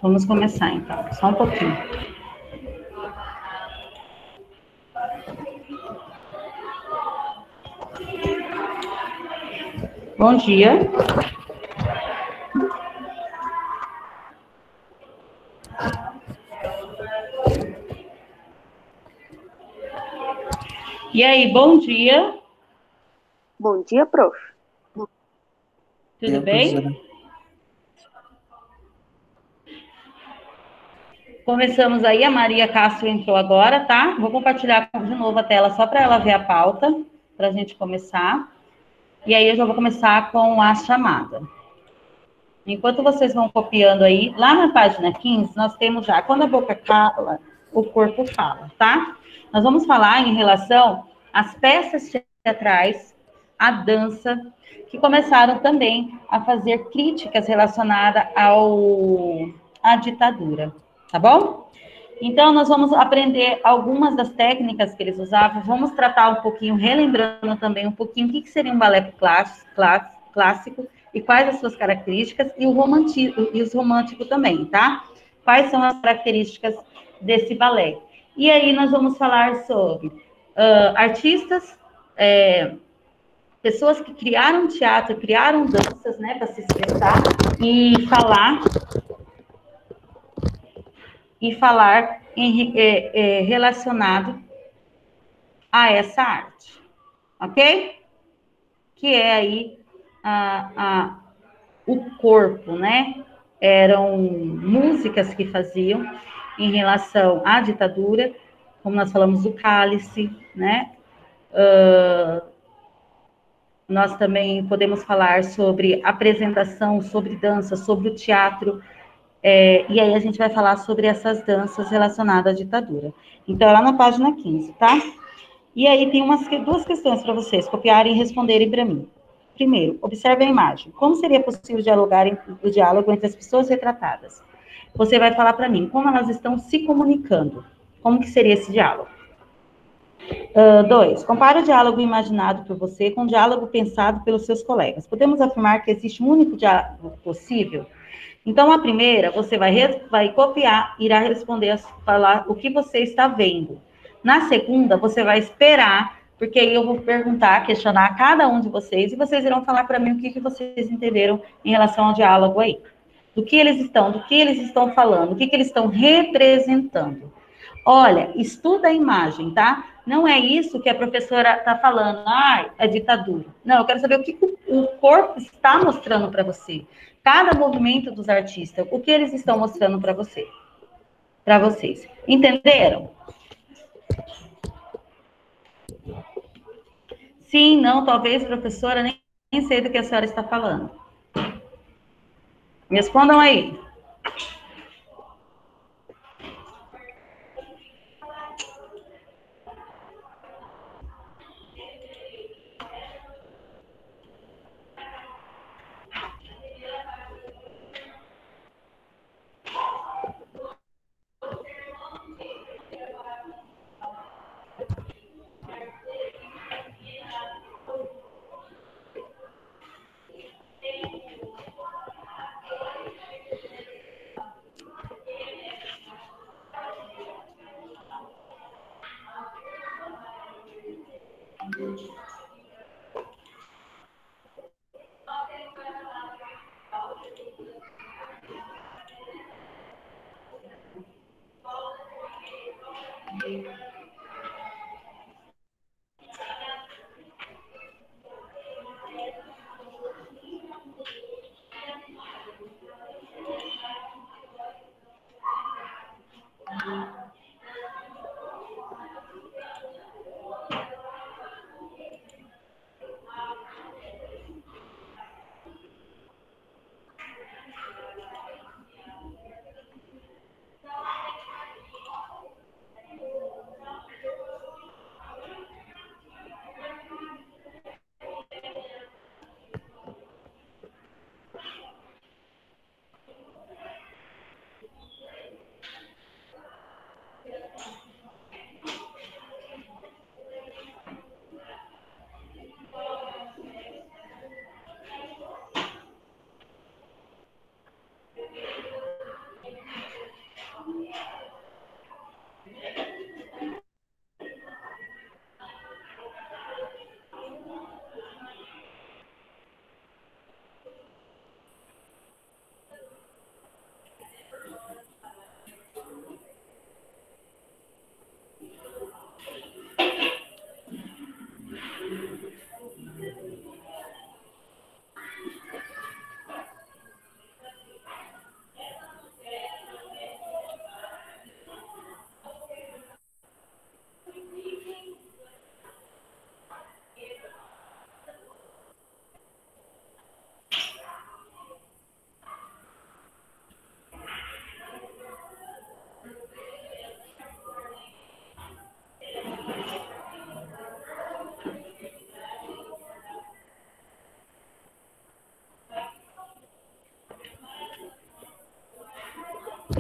Vamos começar, então. Só um pouquinho. Bom dia. E aí, bom dia. Bom dia, prof. Tudo bem? Começamos aí, a Maria Castro entrou agora, tá? Vou compartilhar de novo a tela só para ela ver a pauta, para a gente começar. E aí eu já vou começar com a chamada. Enquanto vocês vão copiando aí, lá na página 15, nós temos já, quando a boca cala, o corpo fala, tá? Nós vamos falar em relação às peças teatrais, à dança, que começaram também a fazer críticas relacionadas à ditadura, tá bom? Então, nós vamos aprender algumas das técnicas que eles usavam, vamos tratar um pouquinho, relembrando também um pouquinho o que seria um balé clássico e quais as suas características, e os românticos também, tá? Quais são as características desse balé. E aí nós vamos falar sobre artistas, pessoas que criaram teatro, criaram danças, né, para se expressar e falar relacionado a essa arte, ok? Que é aí o corpo, né? Eram músicas que faziam em relação à ditadura, como nós falamos do Cálice, né? Nós também podemos falar sobre apresentação, sobre dança, sobre o teatro, e aí a gente vai falar sobre essas danças relacionadas à ditadura. Então, é lá na página 15, tá? E aí tem duas questões para vocês copiarem e responderem para mim. Primeiro, observe a imagem. Como seria possível o diálogo entre as pessoas retratadas? Você vai falar para mim como elas estão se comunicando. Como que seria esse diálogo? 2. Compare o diálogo imaginado por você com o diálogo pensado pelos seus colegas. Podemos afirmar que existe um único diálogo possível? Então, a primeira, você vai copiar, irá responder, falar o que você está vendo. Na segunda, você vai esperar, porque aí eu vou perguntar, questionar a cada um de vocês, e vocês irão falar para mim o que vocês entenderam em relação ao diálogo aí. Do que eles estão falando, o que eles estão representando. Olha, estuda a imagem, tá? Não é isso que a professora está falando, é ditadura. Não, eu quero saber o que o corpo está mostrando para você. Cada movimento dos artistas, o que eles estão mostrando para vocês. Entenderam? Sim, não, talvez, professora, nem sei do que a senhora está falando. Me respondam aí.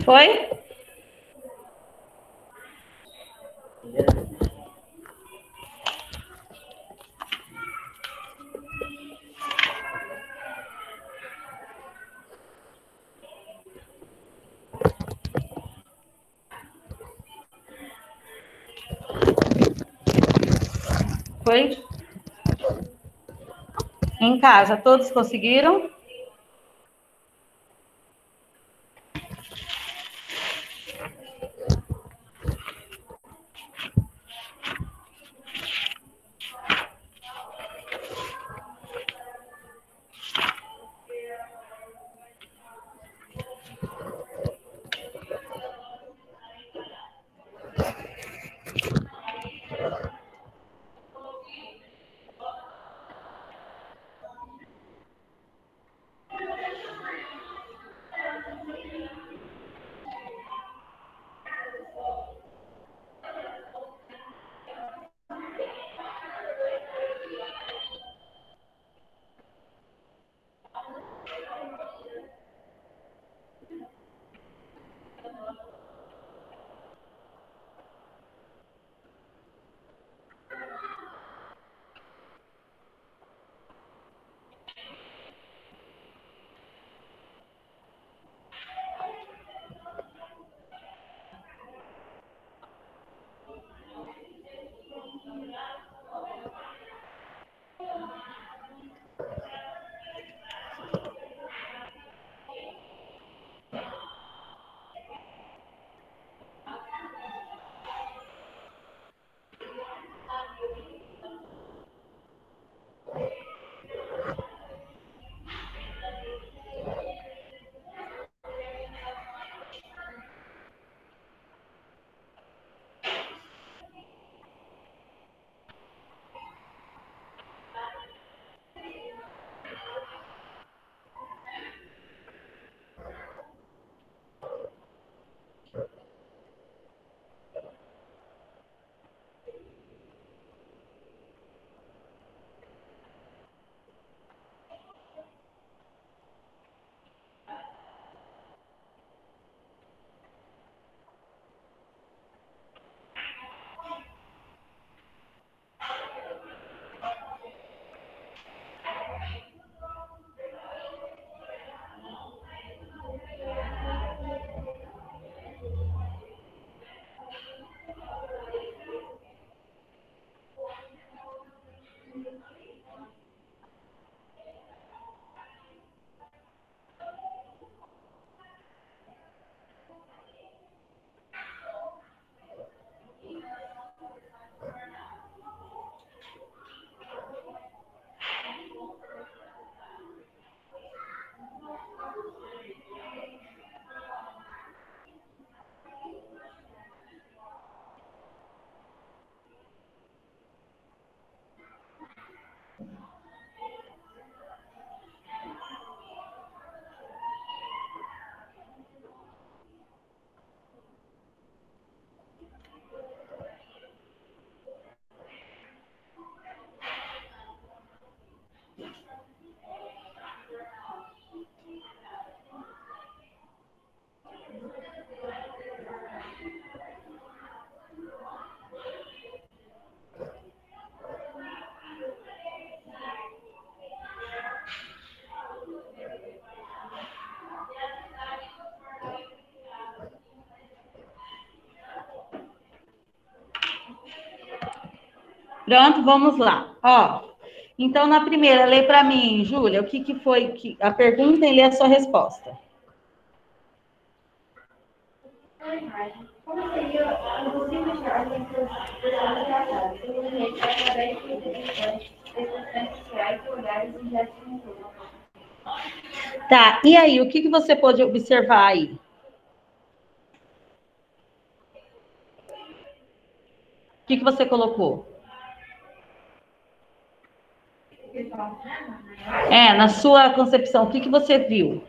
Foi? Foi? Em casa, todos conseguiram? Pronto, vamos lá. Ó, então, na primeira, lê para mim, Júlia, o que foi a pergunta e lê a sua resposta. Como seria a possível ordem dos anos simplesmente através de definições, expressões sociais e lugares em gestos em tudo? Tá, e aí, o que você pode observar aí? O que você colocou? Na sua concepção, o que você viu?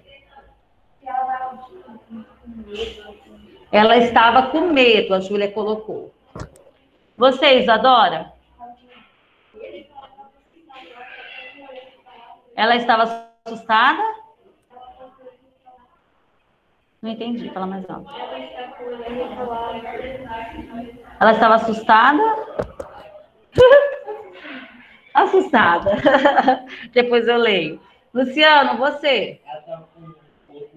Ela estava com medo, a Júlia colocou. Você, Isadora? Ela estava assustada? Não entendi, fala mais alto. Ela estava assustada? Assustada. Depois eu leio. Luciano, você? Ela estava com um pouco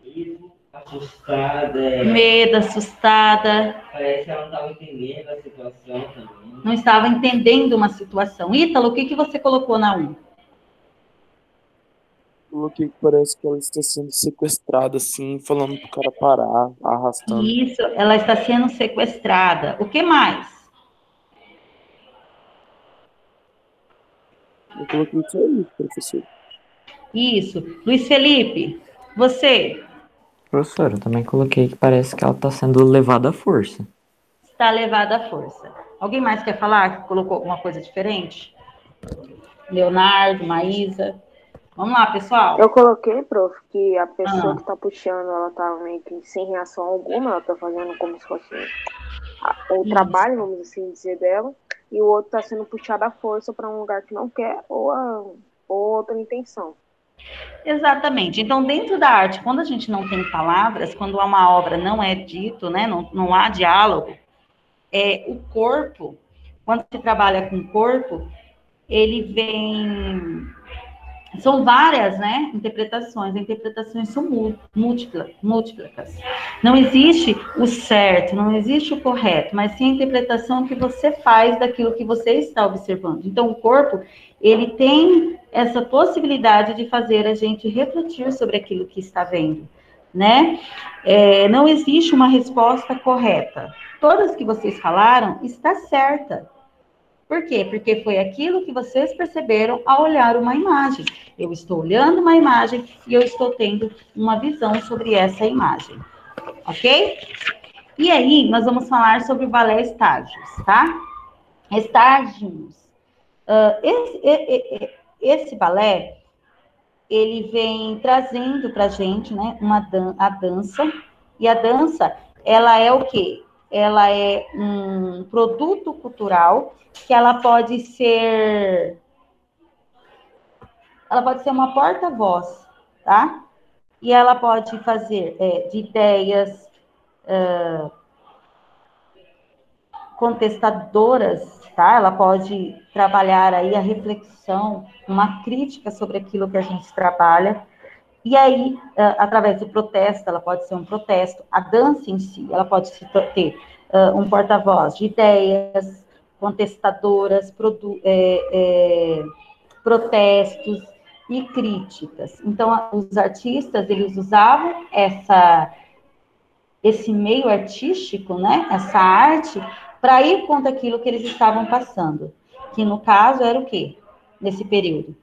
medo, assustada. Medo, assustada. Parece que ela não estava entendendo a situação também. Não estava entendendo uma situação. Ítalo, o que você colocou na 1? Coloquei que parece que ela está sendo sequestrada, assim, falando pro cara parar, arrastando. Isso, ela está sendo sequestrada. O que mais? Eu coloquei isso aí, professor. Isso. Luiz Felipe, você? Professor, eu também coloquei que parece que ela está sendo levada à força. Está levada à força. Alguém mais quer falar que colocou alguma coisa diferente? Leonardo, Maísa. Vamos lá, pessoal. Eu coloquei, prof, que a pessoa que tá puxando, ela tá meio que sem reação alguma, ela tá fazendo como se fosse o trabalho, vamos assim dizer, dela, e o outro tá sendo puxado à força para um lugar que não quer, ou outra intenção. Exatamente. Então, dentro da arte, quando a gente não tem palavras, quando uma obra não é dito, né, não há diálogo, o corpo, quando se trabalha com o corpo, ele vem... São várias, né, interpretações. As interpretações são múltiplas. Não existe o certo, não existe o correto, mas sim a interpretação que você faz daquilo que você está observando. Então, o corpo, ele tem essa possibilidade de fazer a gente refletir sobre aquilo que está vendo, né? Não existe uma resposta correta. Todas que vocês falaram está certa. Por quê? Porque foi aquilo que vocês perceberam ao olhar uma imagem. Eu estou olhando uma imagem e eu estou tendo uma visão sobre essa imagem. Ok? E aí, nós vamos falar sobre o balé estágios, tá? Estágios. Esse balé, ele vem trazendo pra gente, né, a dança. E a dança, ela é o quê? Ela é um produto cultural que ela pode ser uma porta-voz, tá? E ela pode fazer de ideias contestadoras, tá? Ela pode trabalhar aí a reflexão, uma crítica sobre aquilo que a gente trabalha. E aí, através do protesto, ela pode ser um protesto. A dança em si, ela pode ter um porta-voz de ideias contestadoras, protestos e críticas. Então, os artistas, eles usavam esse meio artístico, né? Essa arte, para ir contra aquilo que eles estavam passando. Que, no caso, era o quê? Nesse período?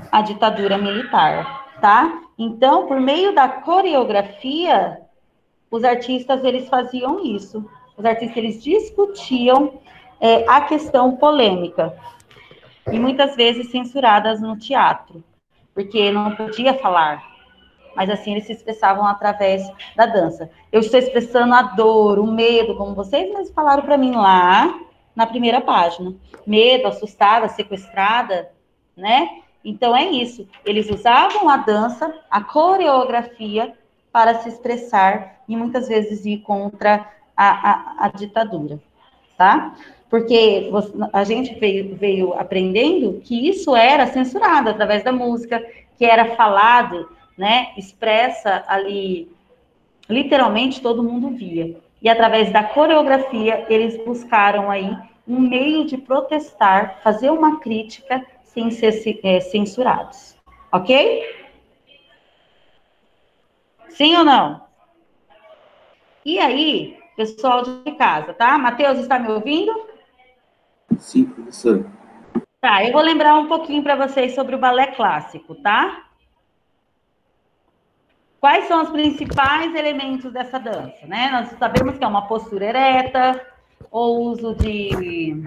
A ditadura militar, tá? Então, por meio da coreografia, os artistas, eles faziam isso. Os artistas, eles discutiam a questão polêmica. E muitas vezes censuradas no teatro, porque não podia falar. Mas assim, eles se expressavam através da dança. Eu estou expressando a dor, o medo, como vocês mesmos falaram para mim lá na primeira página. Medo, assustada, sequestrada, né? Então, é isso. Eles usavam a dança, a coreografia, para se expressar e muitas vezes ir contra a ditadura, tá? Porque a gente veio aprendendo que isso era censurado através da música, que era falado, né? Expressa ali, literalmente todo mundo via. E através da coreografia, eles buscaram aí um meio de protestar, fazer uma crítica sem ser censurados. Ok? Sim ou não? E aí, pessoal de casa, tá? Matheus, está me ouvindo? Sim, professor. Tá, eu vou lembrar um pouquinho para vocês sobre o balé clássico, tá? Quais são os principais elementos dessa dança, né? Nós sabemos que é uma postura ereta, o uso de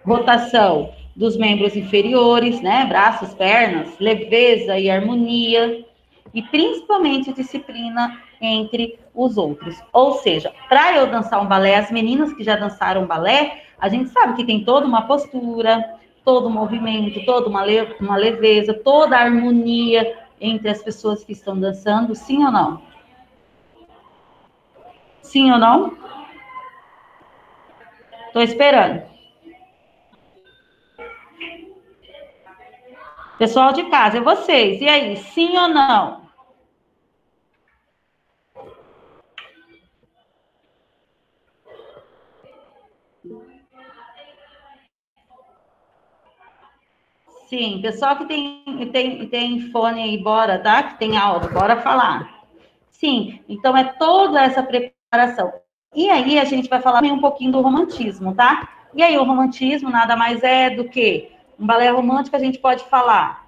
rotação dos membros inferiores, né? Braços, pernas, leveza e harmonia, e principalmente disciplina entre os outros. Ou seja, para eu dançar um balé, as meninas que já dançaram balé, a gente sabe que tem toda uma postura, todo o movimento, toda uma leveza, toda a harmonia entre as pessoas que estão dançando, sim ou não? Sim ou não? Estou esperando. Pessoal de casa, é vocês. E aí, sim ou não? Sim, pessoal que tem fone aí, bora, tá? Que tem áudio, bora falar. Sim, então é toda essa preparação. E aí a gente vai falar um pouquinho do romantismo, tá? E aí o romantismo nada mais é do que um balé romântico, a gente pode falar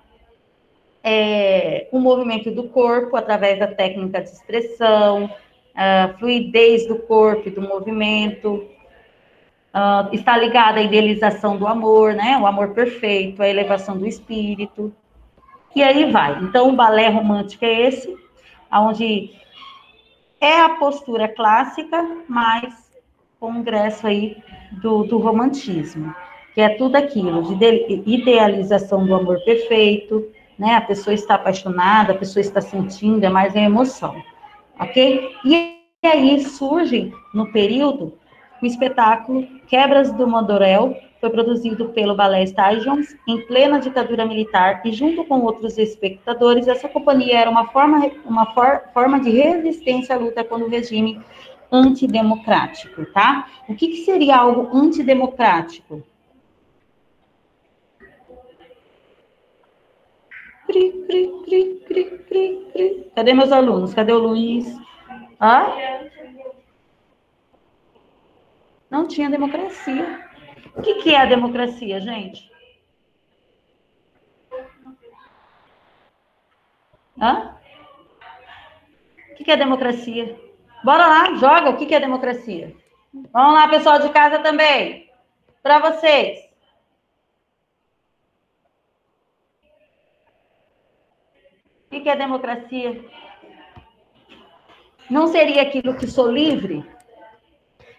o movimento do corpo através da técnica de expressão, a fluidez do corpo e do movimento, está ligada à idealização do amor, né? O amor perfeito, a elevação do espírito. E aí vai. Então, o balé romântico é esse, onde é a postura clássica, mas com o ingresso aí do romantismo, que é tudo aquilo, de idealização do amor perfeito, né? A pessoa está apaixonada, a pessoa está sentindo, é mais a emoção, ok? E aí surge, no período, o espetáculo Quebras do Modorel, foi produzido pelo Ballet Stagions em plena ditadura militar e junto com outros espectadores, essa companhia era uma forma de resistência à luta contra o regime antidemocrático, tá? O que seria algo antidemocrático? Cadê meus alunos? Cadê o Luiz? Não tinha democracia. O que é a democracia, gente? O que é democracia? Bora lá, joga. O que é democracia? Vamos lá, pessoal de casa também. Para vocês. O que é democracia? Não seria aquilo que sou livre?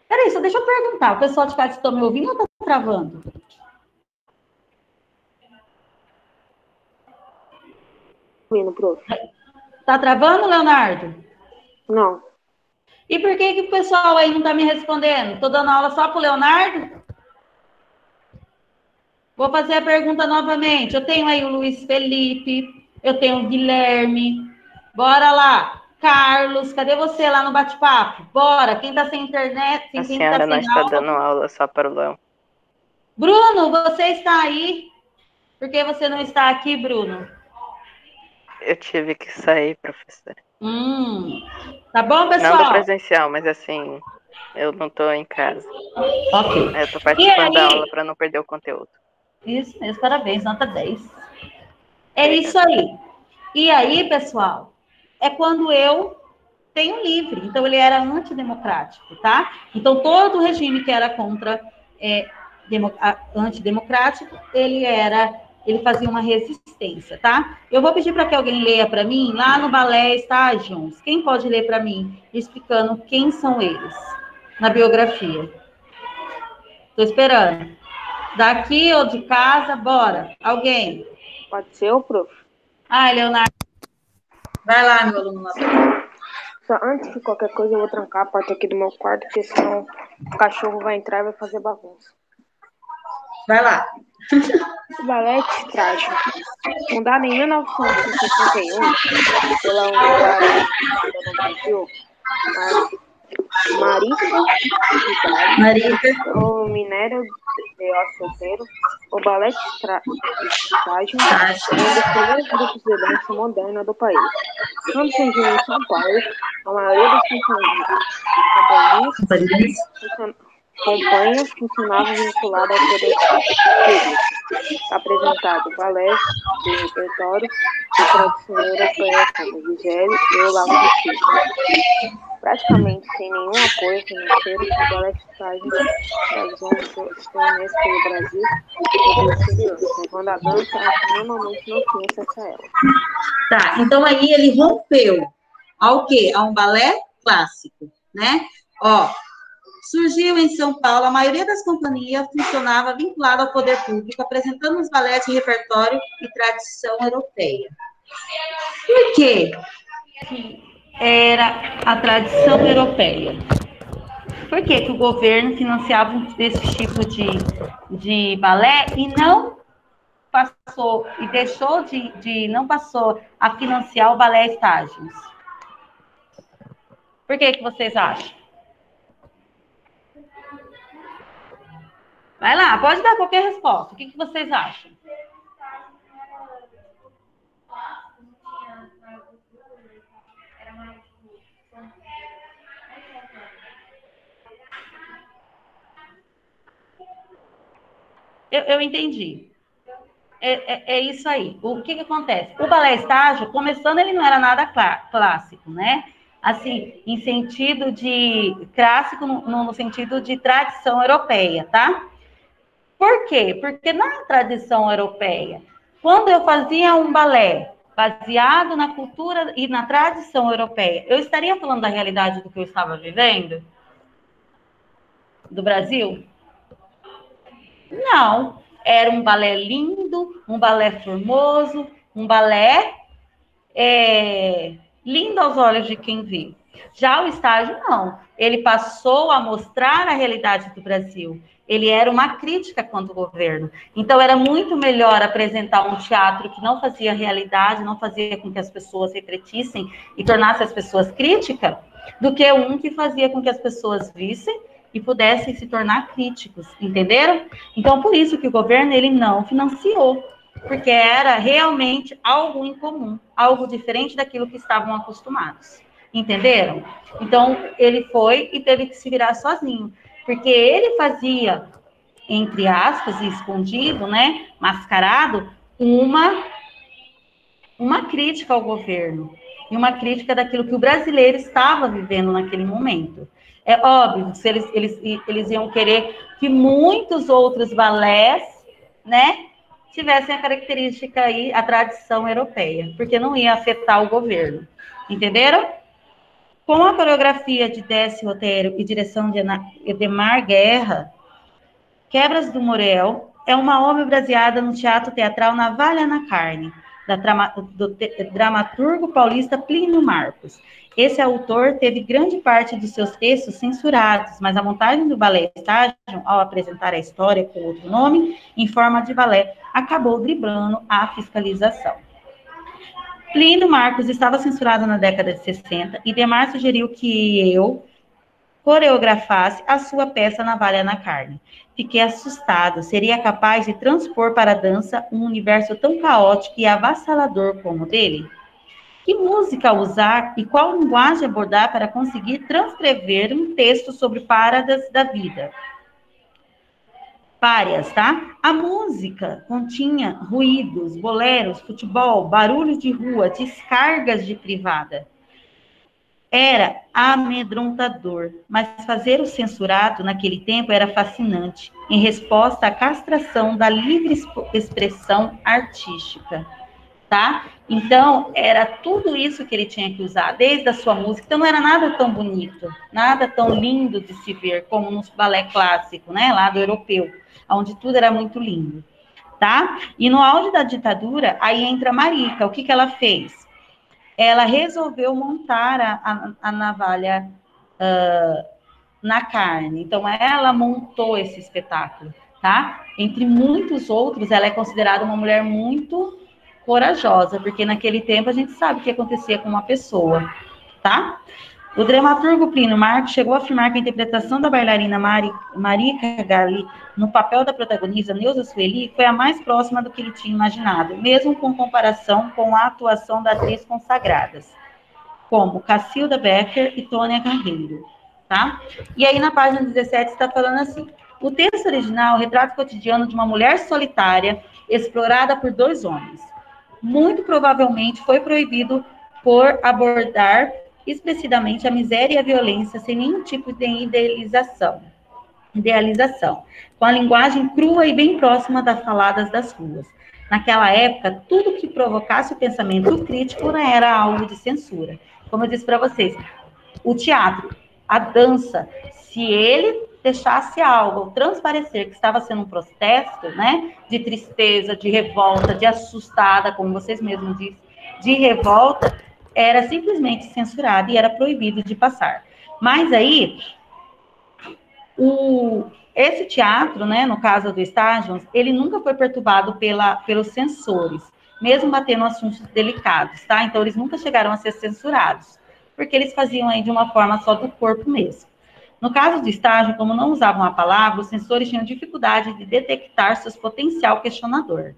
Peraí, só deixa eu perguntar. O pessoal de casa está me ouvindo ou está travando? Ouvindo, prof. Tá travando, Leonardo? Não. E por que o pessoal aí não está me respondendo? Estou dando aula só para o Leonardo? Vou fazer a pergunta novamente. Eu tenho aí o Luiz Felipe, eu tenho o Guilherme. Bora lá. Carlos, cadê você lá no bate-papo? Bora. Quem está sem internet? A senhora não está dando aula só para o Léo. Bruno, você está aí? Por que você não está aqui, Bruno? Eu tive que sair, professora. Tá bom, pessoal? Não do presencial, mas assim, eu não estou em casa. Ok. Eu estou participando da aula para não perder o conteúdo. Isso mesmo, parabéns, nota 10. É isso aí. E aí, pessoal, é quando eu tenho livre. Então, ele era antidemocrático, tá? Então, todo o regime que era contra antidemocrático, ele fazia uma resistência, tá? Eu vou pedir para que alguém leia para mim, lá no Ballet Stagions. Quem pode ler para mim, explicando quem são eles na biografia? Estou esperando. Daqui ou de casa, bora. Alguém? Pode ser o prof. Leonardo. Vai lá, meu aluno. Só antes de qualquer coisa, eu vou trancar a porta aqui do meu quarto, porque senão o cachorro vai entrar e vai fazer bagunça. Vai lá. O Ballet Stagion, fundado em 1961 pela Universidade no Brasil, Marita, o Minério de Ossoteiro, o Ballet Stagion é um dos primeiros grupos de dança moderna do país. Quando surgiu em São Paulo, a maioria das companhias funcionavam vinculadas ao poder público. Apresentado balés de repertório de tradição europeia como Gisele e o Lago do Cisne. Praticamente sem nenhum apoio financeiro, o Ballet Stagion realizou turnês pelo Brasil e pelo exterior, levando a dança a quem normalmente não tinha acesso a ela. Tá, então aí ele rompeu ao quê? A um balé clássico, né? Surgiu em São Paulo, a maioria das companhias funcionava vinculada ao poder público, apresentando os balés de repertório e tradição europeia. Por quê que era a tradição europeia? Por que que o governo financiava esse tipo de balé e não passou, e deixou não passou a financiar o balé estágios? Por que que vocês acham? Vai lá, pode dar qualquer resposta. O que que vocês acham? Eu entendi. É isso aí. O que acontece? O balé estágio, começando, ele não era nada clássico, né? Assim, em sentido de clássico, no sentido de tradição europeia, tá? Por quê? Porque na tradição europeia, quando eu fazia um balé baseado na cultura e na tradição europeia, eu estaria falando da realidade do que eu estava vivendo? Do Brasil? Não. Era um balé lindo, um balé formoso, um balé lindo aos olhos de quem vê. Já o estágio, não. Ele passou a mostrar a realidade do Brasil. Ele era uma crítica contra o governo. Então, era muito melhor apresentar um teatro que não fazia realidade, não fazia com que as pessoas refletissem e tornasse as pessoas críticas, do que um que fazia com que as pessoas vissem e pudessem se tornar críticos, entenderam? Então, por isso que o governo, ele não financiou, porque era realmente algo incomum, algo diferente daquilo que estavam acostumados, entenderam? Então, ele foi e teve que se virar sozinho, porque ele fazia, entre aspas, escondido, né, mascarado, uma crítica ao governo, e uma crítica daquilo que o brasileiro estava vivendo naquele momento. É óbvio, se eles iam querer que muitos outros balés, né, tivessem a característica aí, a tradição europeia, porque não ia afetar o governo. Entenderam? Com a coreografia de Décio Otero e direção de Edemar Guerra, Quebras do Morel é uma obra baseada no teatro teatral Navalha na Carne, do dramaturgo paulista Plínio Marcos. Esse autor teve grande parte de seus textos censurados, mas a montagem do balé estágio, ao apresentar a história com outro nome, em forma de balé, acabou driblando a fiscalização. Plínio Marcos estava censurado na década de 60 e Demar sugeriu que eu coreografasse a sua peça Navalha na Carne. Fiquei assustado. Seria capaz de transpor para a dança um universo tão caótico e avassalador como o dele? Que música usar e qual linguagem abordar para conseguir transcrever um texto sobre paradas da vida? Párias, tá? A música continha ruídos, boleros, futebol, barulhos de rua, descargas de privada. Era amedrontador, mas fazer o censurado naquele tempo era fascinante, em resposta à castração da livre expressão artística, tá? Então, era tudo isso que ele tinha que usar, desde a sua música. Então, não era nada tão bonito, nada tão lindo de se ver, como no balé clássico, né, lá do europeu, onde tudo era muito lindo, tá? E no auge da ditadura, aí entra a Marica. O que que ela fez? Ela resolveu montar a navalha na carne. Então, ela montou esse espetáculo, tá? Entre muitos outros, ela é considerada uma mulher muito corajosa, porque naquele tempo a gente sabe o que acontecia com uma pessoa, tá? O dramaturgo Plínio Marcos chegou a afirmar que a interpretação da bailarina Marica Gali no papel da protagonista Neuza Sueli foi a mais próxima do que ele tinha imaginado, mesmo com comparação com a atuação da atriz consagradas, como Cacilda Becker e Tônia Carreiro, tá? E aí na página 17 está falando assim: o texto original retrata o cotidiano de uma mulher solitária explorada por dois homens. Muito provavelmente foi proibido por abordar explicitamente a miséria e a violência sem nenhum tipo de idealização, com a linguagem crua e bem próxima das faladas das ruas. Naquela época, tudo que provocasse o pensamento crítico não era alvo de censura. Como eu disse para vocês, o teatro a dança, se ele deixasse algo, ou transparecer que estava sendo um protesto, né, de tristeza, de revolta, de assustada, como vocês mesmos dizem, de revolta, era simplesmente censurado e era proibido de passar. Mas aí, esse teatro, né, no caso do estágio, ele nunca foi perturbado pelos censores, mesmo batendo assuntos delicados, tá? Então, eles nunca chegaram a ser censurados, porque eles faziam aí de uma forma só do corpo mesmo. No caso do estágio, como não usavam a palavra, os censores tinham dificuldade de detectar seus potencial questionador,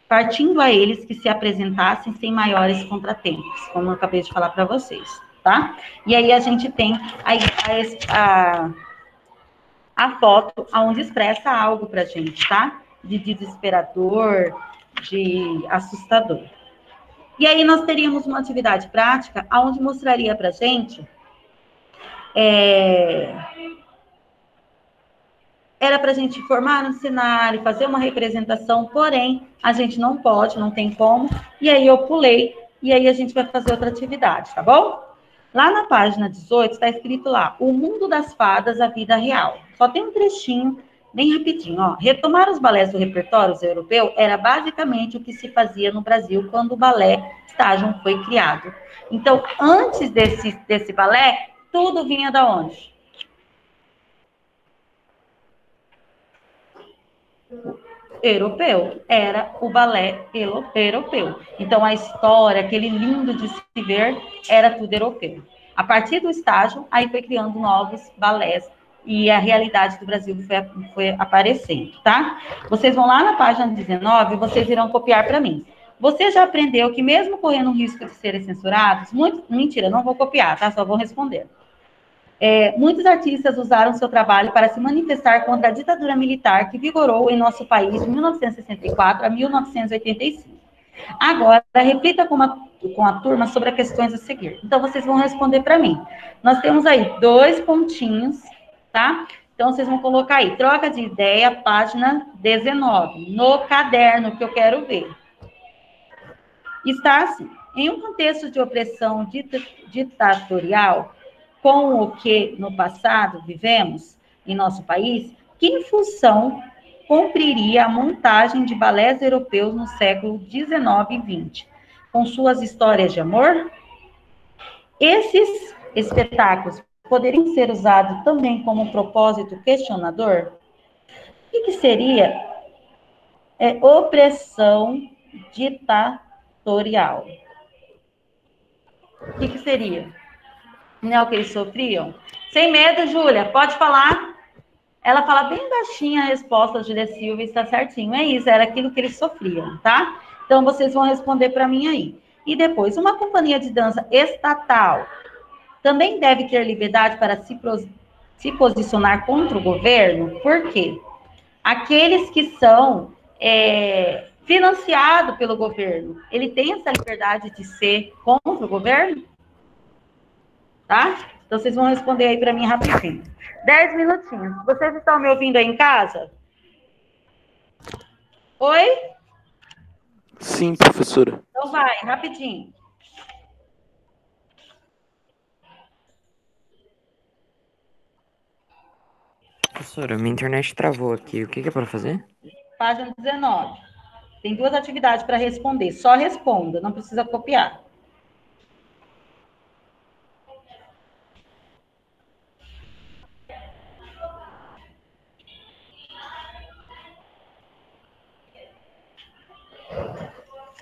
partindo a eles que se apresentassem sem maiores contratempos, como eu acabei de falar para vocês, tá? E aí a gente tem a foto onde expressa algo para a gente, tá? De desesperador, de assustador. E aí nós teríamos uma atividade prática onde mostraria para a gente era para a gente formar um cenário, fazer uma representação, porém, a gente não pode, não tem como, e aí eu pulei, e aí a gente vai fazer outra atividade, tá bom? Lá na página 18, está escrito lá, o mundo das fadas, a vida real. Só tem um trechinho, bem rapidinho, ó. Retomar os balés do repertório europeu era basicamente o que se fazia no Brasil quando o balé Station foi criado. Então, antes desse balé, tudo vinha da onde? Europeu, era o balé europeu. Então, a história, aquele lindo de se ver, era tudo europeu. A partir do estágio, aí foi criando novos balés e a realidade do Brasil foi aparecendo, tá? Vocês vão lá na página 19 e vocês irão copiar para mim. Você já aprendeu que mesmo correndo o risco de serem censurados, mentira, não vou copiar, tá? Só vou responder. Muitos artistas usaram seu trabalho para se manifestar contra a ditadura militar que vigorou em nosso país de 1964 a 1985. Agora, reflita com a turma sobre as questões a seguir. Então, vocês vão responder para mim. Nós temos aí 2 pontinhos, tá? Então, vocês vão colocar aí, troca de ideia, página 19, no caderno que eu quero ver. Está assim, em um contexto de opressão ditatorial, com o que no passado vivemos em nosso país, que função cumpriria a montagem de balés europeus no século XIX e XX, com suas histórias de amor? Esses espetáculos poderiam ser usados também como um propósito questionador? O que seria opressão ditatorial? O que seria? Não é o que eles sofriam? Sem medo, Júlia, pode falar. Ela fala bem baixinha a resposta, Júlia Silva, está certinho. É isso, era aquilo que eles sofriam, tá? Então, vocês vão responder para mim aí. E depois, uma companhia de dança estatal também deve ter liberdade para se posicionar contra o governo? Por quê? Aqueles que são financiados pelo governo, ele tem essa liberdade de ser contra o governo? Tá? Então, vocês vão responder aí para mim rapidinho. 10 minutinhos. Vocês estão me ouvindo aí em casa? Oi? Sim, professora. Então vai, rapidinho. Professora, minha internet travou aqui. O que é para fazer? Página 19. Tem 2 atividades para responder. Só responda, não precisa copiar.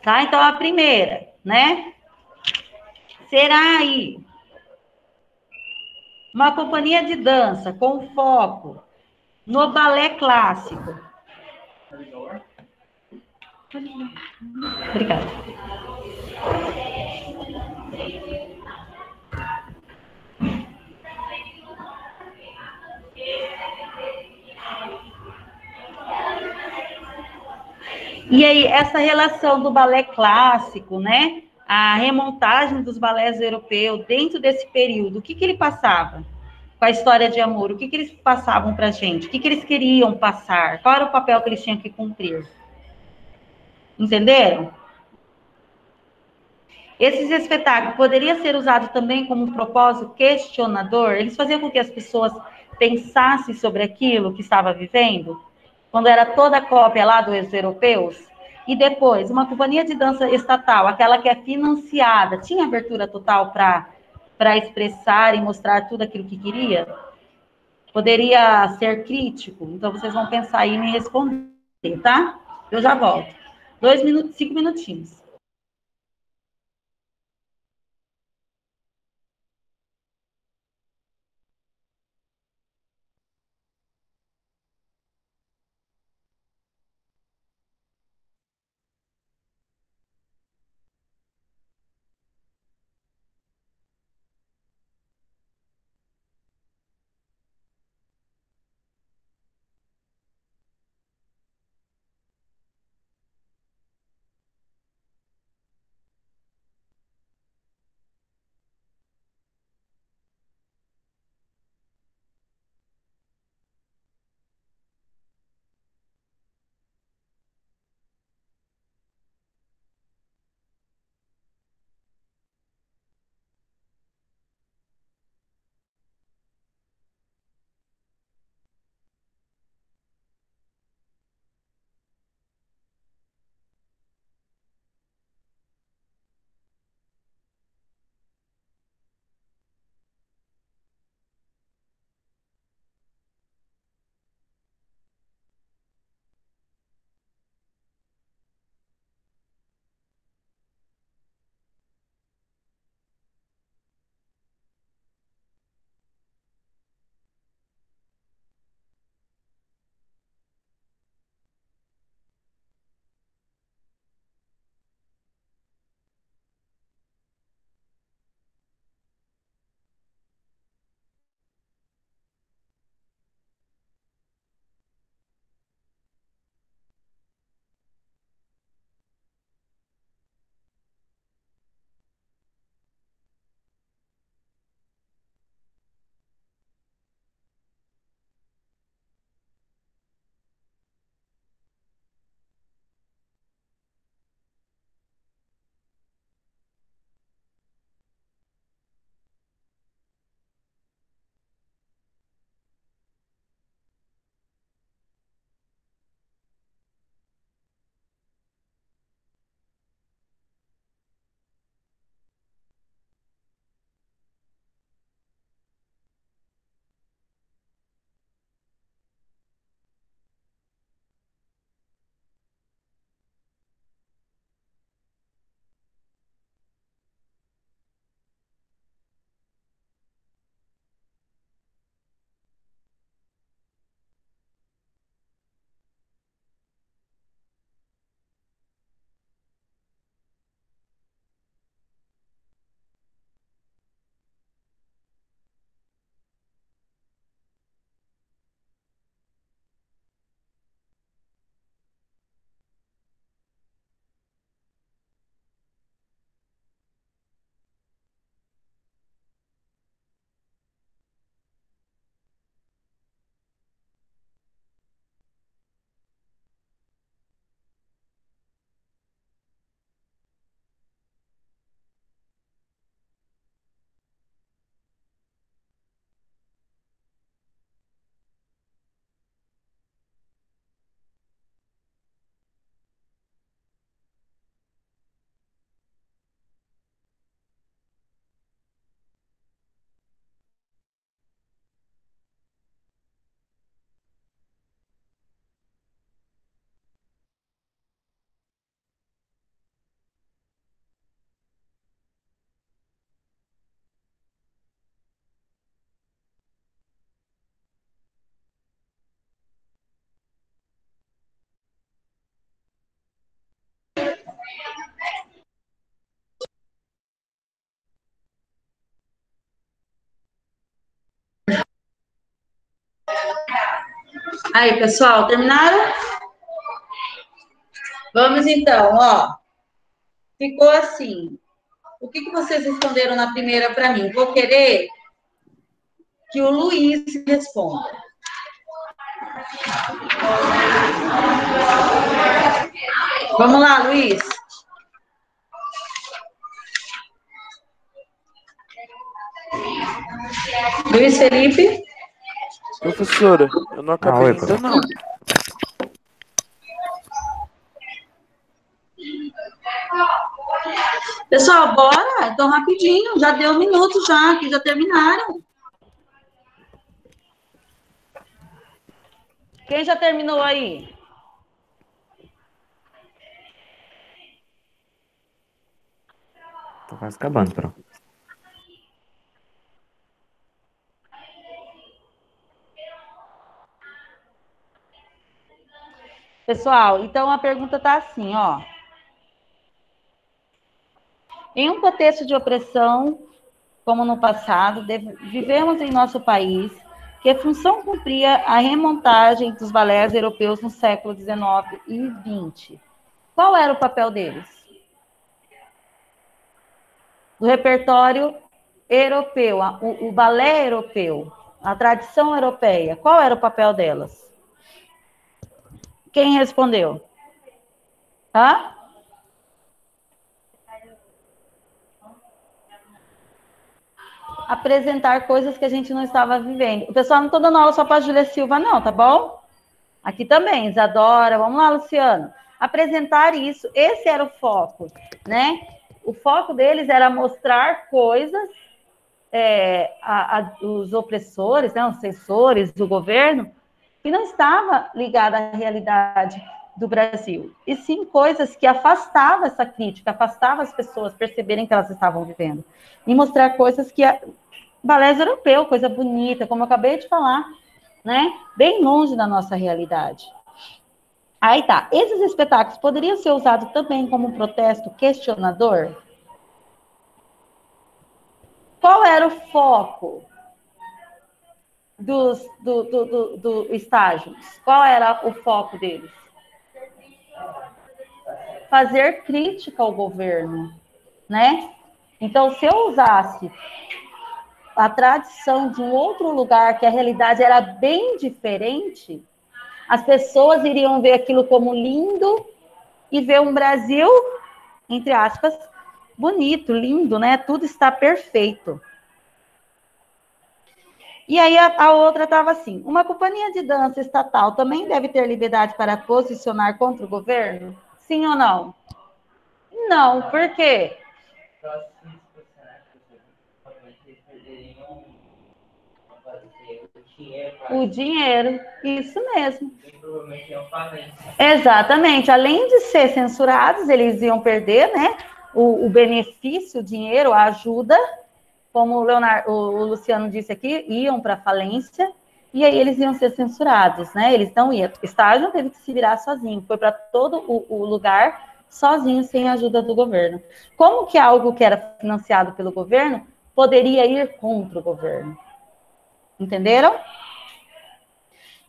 Tá? Então, a primeira, né? Será aí uma companhia de dança com foco no balé clássico. Obrigada. E aí, essa relação do balé clássico, né? A remontagem dos balés europeus dentro desse período, o que ele passava? Com a história de amor, o que eles passavam para a gente? O que eles queriam passar? Qual era o papel que eles tinham que cumprir? Entenderam? Esses espetáculos poderiam ser usados também como um propósito questionador? Eles faziam com que as pessoas pensassem sobre aquilo que estava vivendo, quando era toda cópia lá dos europeus? E depois, uma companhia de dança estatal, aquela que é financiada, tinha abertura total para expressar e mostrar tudo aquilo que queria? Poderia ser crítico? Então, vocês vão pensar aí e me responder, tá? Eu já volto. 2 minutos, 5 minutinhos. Aí, pessoal, terminaram? Vamos então, ó. Ficou assim. O que vocês responderam na primeira para mim? Vou querer que o Luiz responda. Vamos lá, Luiz. Luiz Felipe? Professora, eu não acabei oi, ainda prof. não. Pessoal, bora? Então, rapidinho, já deu um minuto já, que já terminaram. Quem já terminou aí? Tô quase acabando, prof. Pessoal, então a pergunta tá assim, ó. Em um contexto de opressão, como no passado, vivemos em nosso país que a função cumpria a remontagem dos balés europeus no século XIX e XX. Qual era o papel deles? Do repertório europeu, o balé europeu, a tradição europeia, qual era o papel delas? Quem respondeu? Hã? Apresentar coisas que a gente não estava vivendo. O pessoal não está dando aula só para a Júlia Silva, não, tá bom? Aqui também, Isadora, vamos lá, Luciano. Apresentar isso, esse era o foco, né? O foco deles era mostrar coisas, os opressores, né, os censores do governo, que não estava ligada à realidade do Brasil, e sim coisas que afastavam essa crítica, afastavam as pessoas perceberem que elas estavam vivendo, e mostrar coisas que balés europeu, coisa bonita, como eu acabei de falar, né? Bem longe da nossa realidade. Aí tá, esses espetáculos poderiam ser usados também como um protesto questionador? Qual era o foco do estágios? Qual era o foco deles? Fazer crítica ao governo, né? Então, se eu usasse a tradição de um outro lugar, que a realidade era bem diferente, as pessoas iriam ver aquilo como lindo e ver um Brasil, entre aspas, bonito, lindo, né? Tudo está perfeito. E aí a outra estava assim, uma companhia de dança estatal também deve ter liberdade para posicionar contra o governo? Sim ou não? Não, por quê? O dinheiro, isso mesmo. Exatamente. Além de ser censurados, eles iam perder, né? O benefício, o dinheiro, a ajuda, como o Luciano disse aqui, iam para falência, e aí eles iam ser censurados, né? Eles não iam. O estágio teve que se virar sozinho, foi para todo o lugar sozinho, sem a ajuda do governo. Como que algo que era financiado pelo governo poderia ir contra o governo? Entenderam?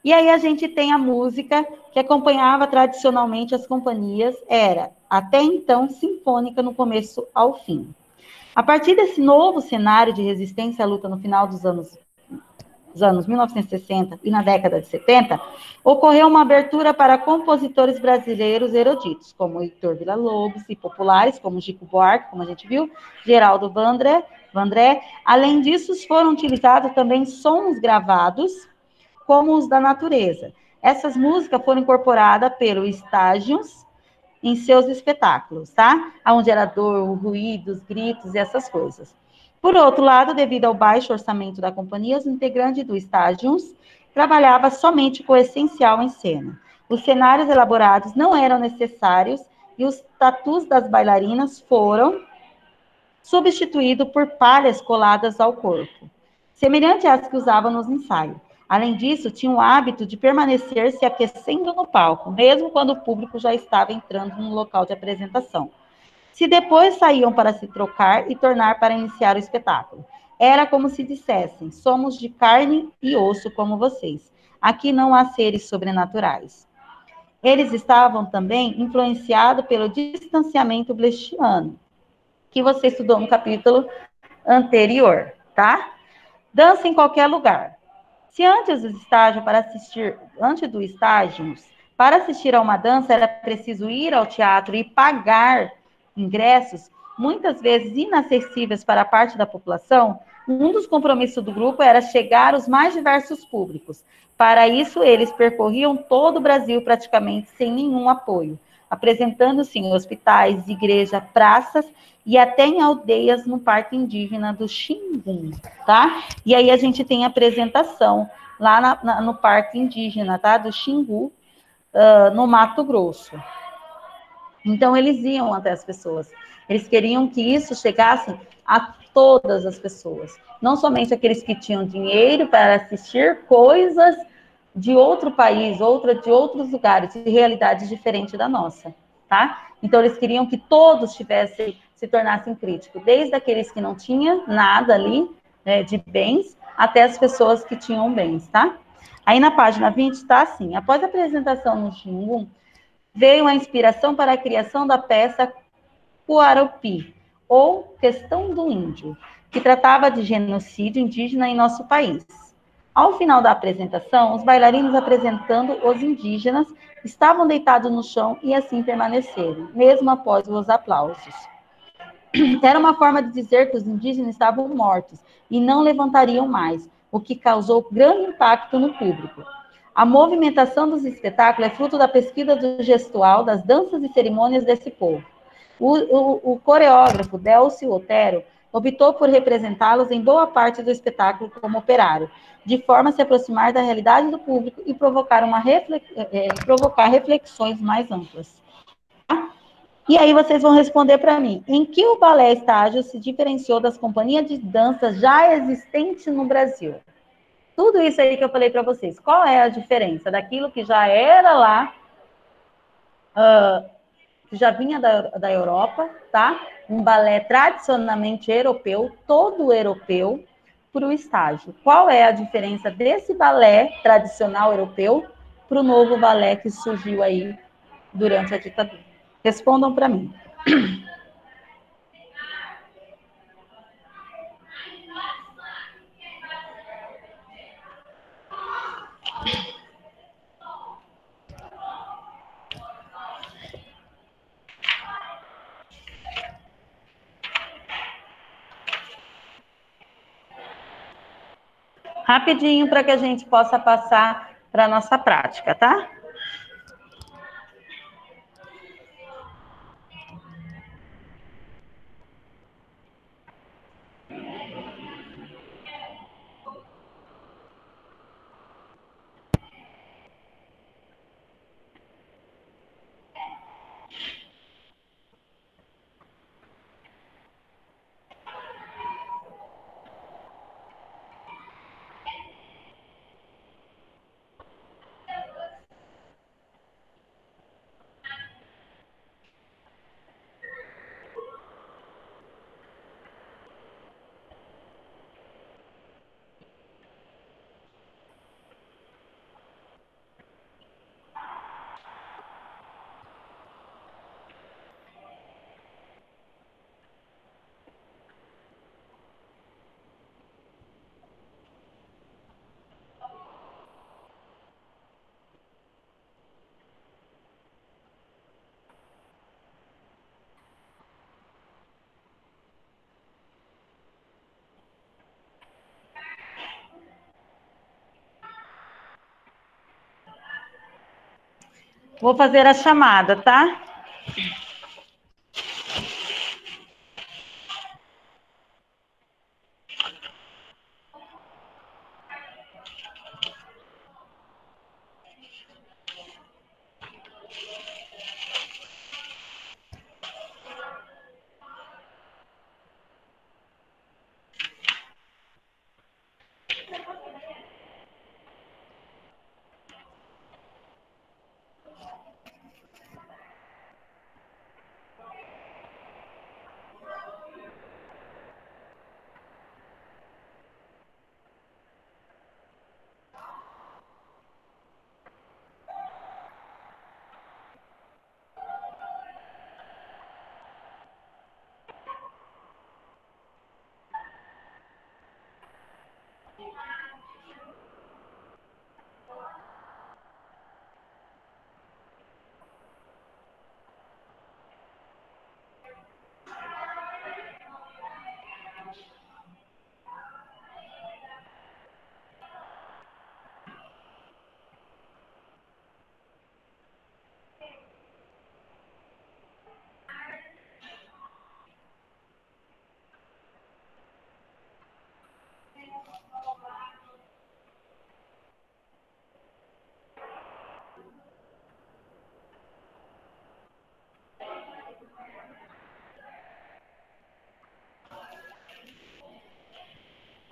E aí a gente tem a música que acompanhava tradicionalmente as companhias, era até então sinfônica no começo ao fim. A partir desse novo cenário de resistência à luta no final dos anos 1960 e na década de 70, ocorreu uma abertura para compositores brasileiros eruditos, como Heitor Villa-Lobos, e populares, como Chico Buarque, como a gente viu, Geraldo Vandré. Além disso, foram utilizados também sons gravados, como os da natureza. Essas músicas foram incorporadas pelo Estágios em seus espetáculos, tá? Onde era dor, ruídos, gritos e essas coisas. Por outro lado, devido ao baixo orçamento da companhia, os integrantes do Estágios trabalhavam somente com o essencial em cena. Os cenários elaborados não eram necessários e os tatus das bailarinas foram substituídos por palhas coladas ao corpo, semelhante às que usavam nos ensaios. Além disso, tinham o hábito de permanecer se aquecendo no palco, mesmo quando o público já estava entrando no local de apresentação. Se depois saíam para se trocar e tornar para iniciar o espetáculo. Era como se dissessem, somos de carne e osso como vocês. Aqui não há seres sobrenaturais. Eles estavam também influenciados pelo distanciamento brechtiano, que você estudou no capítulo anterior, tá? Dança em qualquer lugar. Se antes do estágio, para assistir a uma dança, era preciso ir ao teatro e pagar ingressos, muitas vezes inacessíveis para a parte da população, Um dos compromissos do grupo era chegar aos mais diversos públicos. Para isso, eles percorriam todo o Brasil praticamente sem nenhum apoio, apresentando-se em hospitais, igrejas, praças e até em aldeias no Parque Indígena do Xingu, tá? E aí a gente tem a apresentação lá no Parque Indígena, tá? Do Xingu, no Mato Grosso. Então, eles iam até as pessoas. Eles queriam que isso chegasse a todas as pessoas. Não somente aqueles que tinham dinheiro para assistir coisas de outro país, de outros lugares, de realidades diferentes da nossa, tá? Então, eles queriam que todos se tornassem críticos, desde aqueles que não tinham nada ali, né, de bens, até as pessoas que tinham bens, tá? Aí, na página 20, está assim: após a apresentação no Xingu, veio a inspiração para a criação da peça Cuarupi, ou Questão do Índio, que tratava de genocídio indígena em nosso país. Ao final da apresentação, os bailarinos apresentando os indígenas estavam deitados no chão e assim permaneceram, mesmo após os aplausos. Era uma forma de dizer que os indígenas estavam mortos e não levantariam mais, o que causou grande impacto no público. A movimentação dos espetáculos é fruto da pesquisa do gestual, das danças e cerimônias desse povo. O coreógrafo Delcio Otero optou por representá-los em boa parte do espetáculo como operário, de forma a se aproximar da realidade do público e provocar reflexões mais amplas. E aí vocês vão responder para mim: em que o balé estágio se diferenciou das companhias de dança já existentes no Brasil? Tudo isso aí que eu falei para vocês, qual é a diferença daquilo que já era lá, que já vinha da Europa, tá? Um balé tradicionalmente europeu, todo europeu, para o estágio. Qual é a diferença desse balé tradicional europeu para o novo balé que surgiu aí durante a ditadura? Respondam para mim. Rapidinho para que a gente possa passar para a nossa prática, tá? Vou fazer a chamada, tá?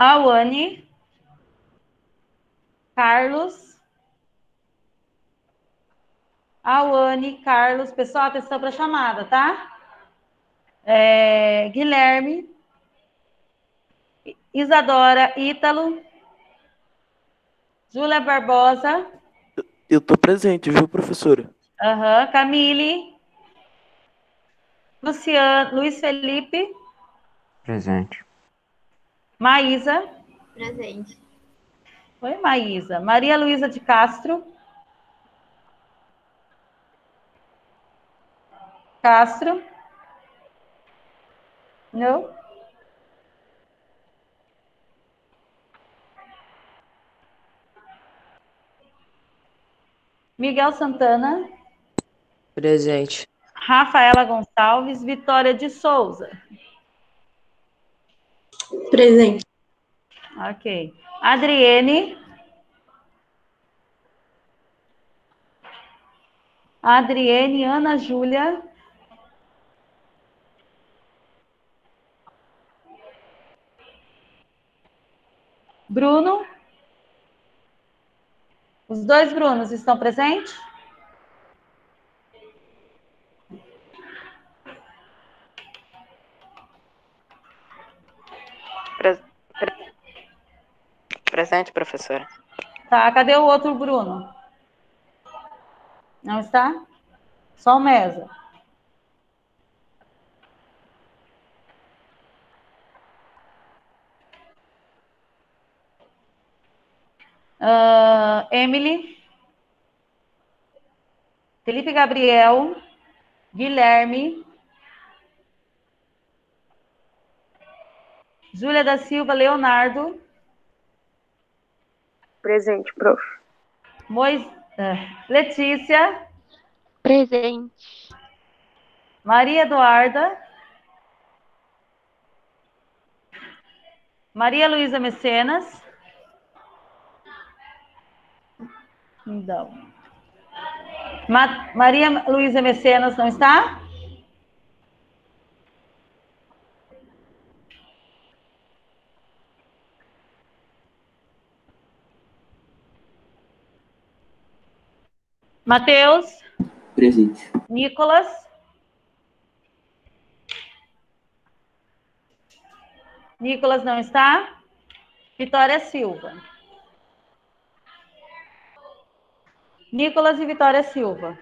Awane, Carlos. Awane, Carlos. Pessoal, atenção para a chamada, tá? Guilherme. Isadora, Ítalo. Júlia Barbosa. Eu tô presente, viu, professora? Camille. Luciano, Luiz Felipe. Presente. Maísa. Presente. Oi, Maísa. Maria Luísa de Castro. Castro. Não. Miguel Santana. Presente. Rafaela Gonçalves. Vitória de Souza. Presente. Ok. Adriene. Adriene, Ana Júlia. Bruno. Os dois Brunos estão presentes? Presente, professora. Tá, cadê o outro Bruno? Não está? Só o Mesa. Emily. Felipe Gabriel. Guilherme. Júlia da Silva Leonardo. Presente, prof. Letícia. Presente. Maria Eduarda. Maria Luísa Mecenas. Então. Maria Luísa Mecenas não está? Matheus. Presente. Nicolas. Nicolas não está? Vitória Silva. Nicolas e Vitória Silva.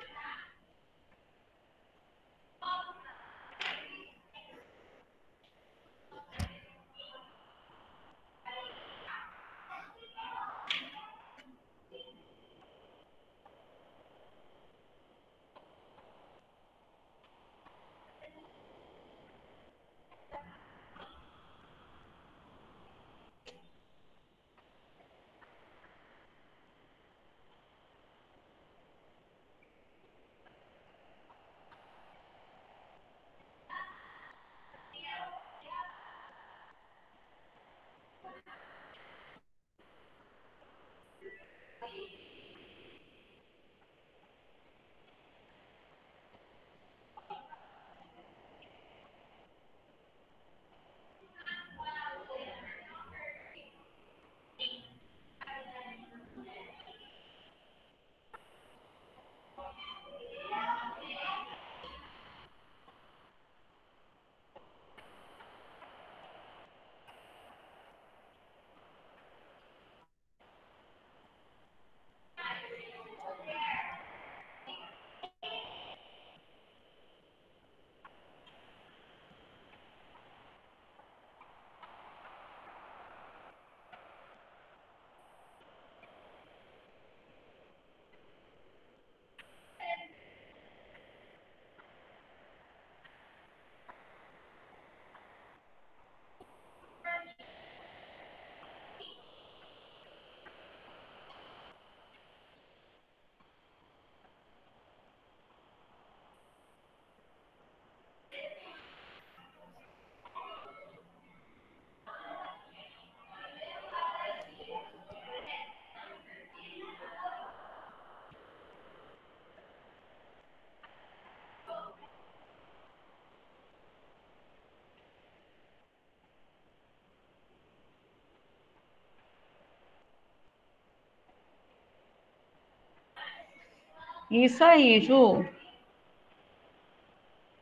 Isso aí, Ju.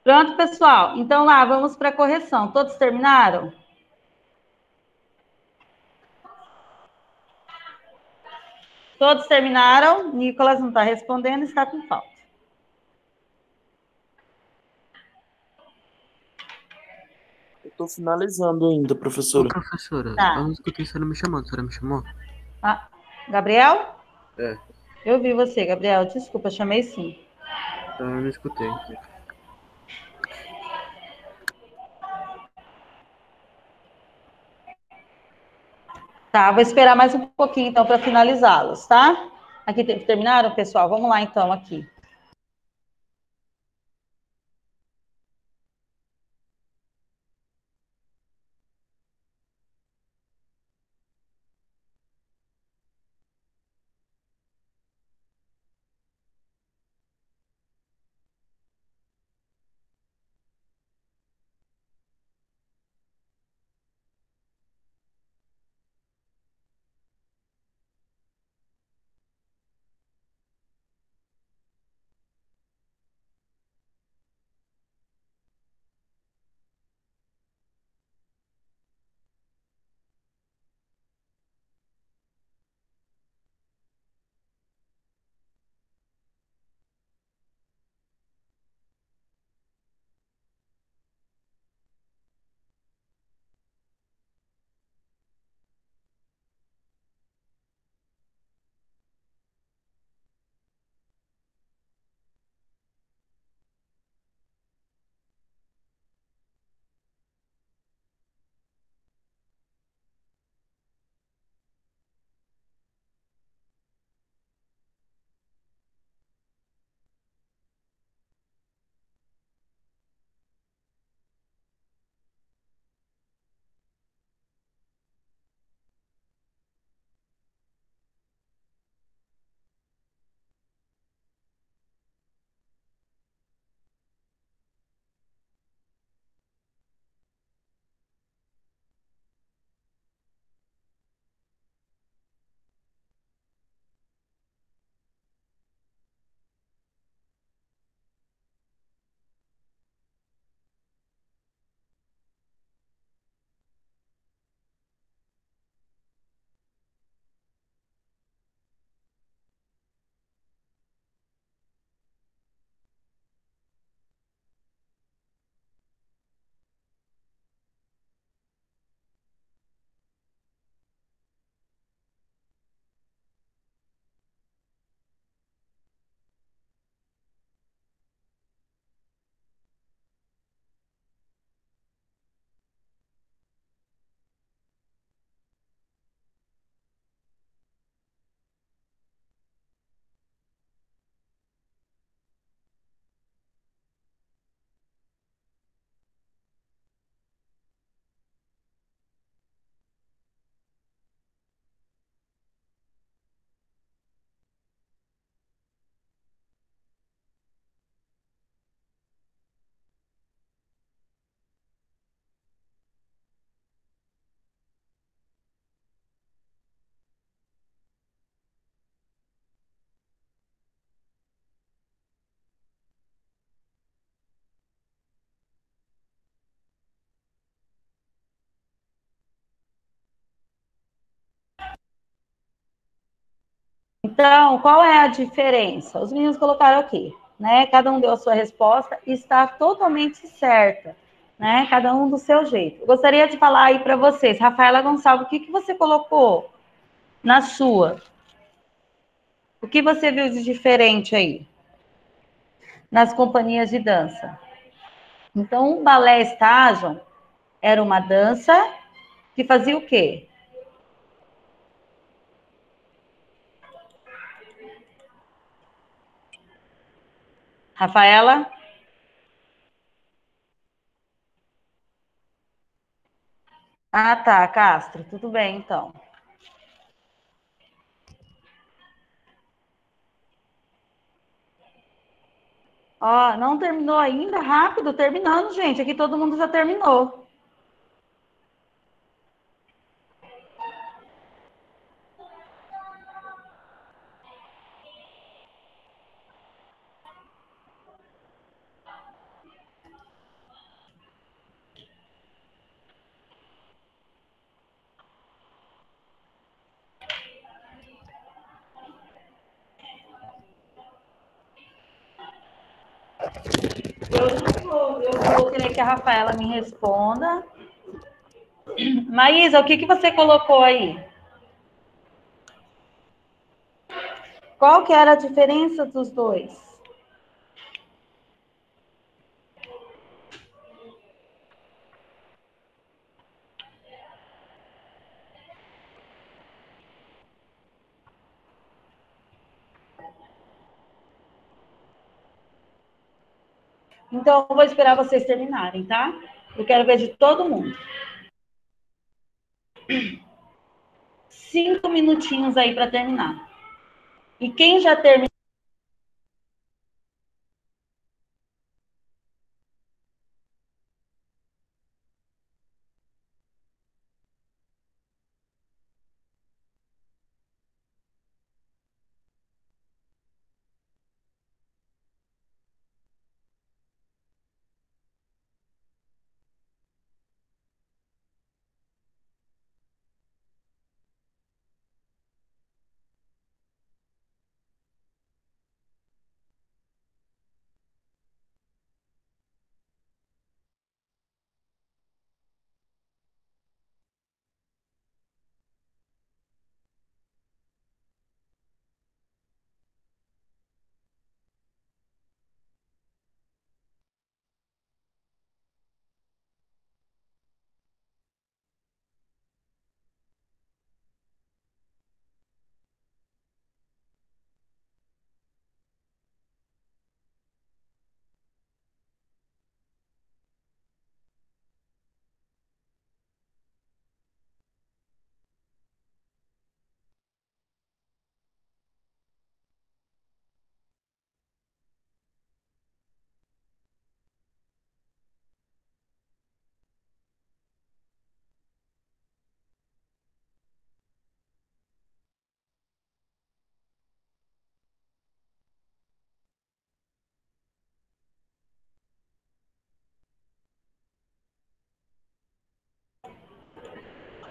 Pronto, pessoal. Então lá, vamos para a correção. Todos terminaram? Todos terminaram? Nicolas não está respondendo, está com falta. Eu tô finalizando ainda, Ô, professora. professora, eu Tá. não escutei a senhora me chamando. A senhora me chamou? Ah, Gabriel? É, Eu vi você, Gabriel. Desculpa, chamei sim. então eu não escutei. Tá, vou esperar mais um pouquinho então para finalizá-los, tá? Aqui terminaram, pessoal? Vamos lá então aqui. Então, qual é a diferença? Os meninos colocaram aqui, né? Cada um deu a sua resposta e está totalmente certa, né? Cada um do seu jeito. Eu gostaria de falar aí para vocês, Rafaela Gonçalves, o que, que você colocou na sua? O que você viu de diferente aí nas companhias de dança? Então, o balé estágio era uma dança que fazia o quê? Rafaela? Ah, tá, Castro. Tudo bem, então. Ó, não terminou ainda? Rápido, terminando, gente. Aqui todo mundo já terminou. Eu vou querer que a Rafaela me responda. Maísa, o que você colocou aí? Qual que era a diferença dos dois? Então, eu vou esperar vocês terminarem, tá? Eu quero ver de todo mundo. 5 minutinhos aí para terminar. E quem já terminou?